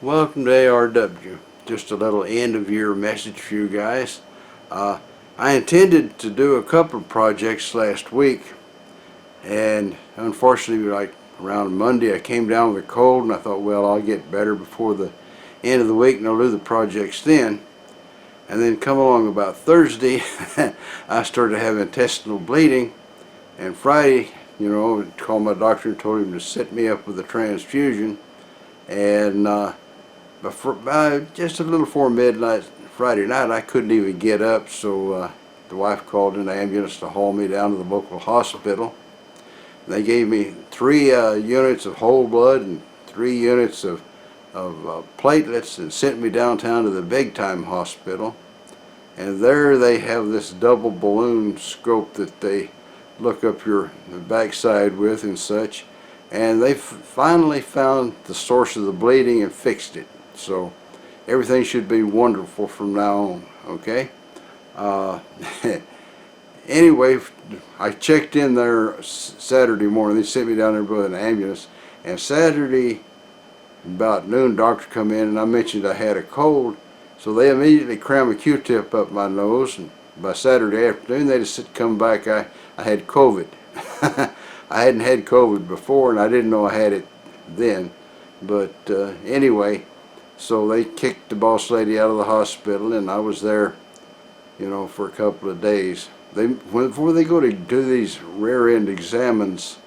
Welcome to ARW. Just a little end of year message for you guys. I intended to do a couple of projects last week, and unfortunately, like around Monday, I came down with a cold, and I thought, well, I'll get better before the end of the week, and I'll do the projects then. And then come along about Thursday, I started having intestinal bleeding, and Friday, called my doctor and told him to set me up with a transfusion, and just a little before midnight Friday night, I couldn't even get up, so the wife called in an ambulance to haul me down to the local hospital. They gave me 3 units of whole blood and 3 units of platelets and sent me downtown to the big time hospital. And there they have this double balloon scope that they look up your backside with and such. And they finally found the source of the bleeding and fixed it. So everything should be wonderful from now on, okay? Anyway, I checked in there Saturday morning. They sent me down there with an ambulance. And Saturday, about noon, doctor come in and I mentioned I had a cold. So they immediately crammed a Q-tip up my nose. And by Saturday afternoon, they just come back, I had COVID. I hadn't had COVID before, and I didn't know I had it then. But anyway, so they kicked the boss lady out of the hospital, and I was there, for a couple of days. Before they go to do these rear end examines,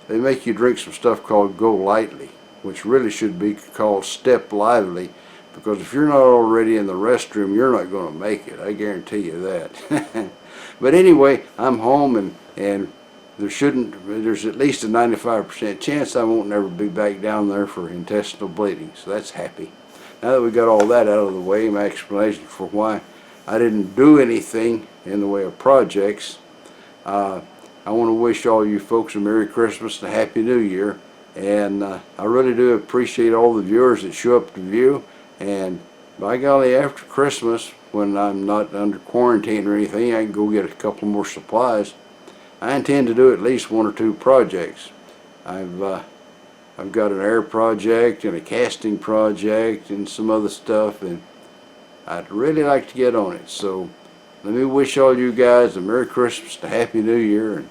they make you drink some stuff called Go Lightly, which really should be called Step Lively, because if you're not already in the restroom, you're not going to make it. I guarantee you that. But anyway, I'm home, and there's at least a 95% chance I won't never be back down there for intestinal bleeding. So that's happy. Now that we got all that out of the way, my explanation for why I didn't do anything in the way of projects, I want to wish all you folks a Merry Christmas and a Happy New Year. And I really do appreciate all the viewers that show up to view. And by golly, after Christmas, when I'm not under quarantine or anything, I can go get a couple more supplies. I intend to do at least 1 or 2 projects. I've got an air project and a casting project and some other stuff, and I'd really like to get on it. So let me wish all you guys a Merry Christmas and a Happy New Year, and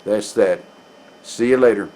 that's that. See you later.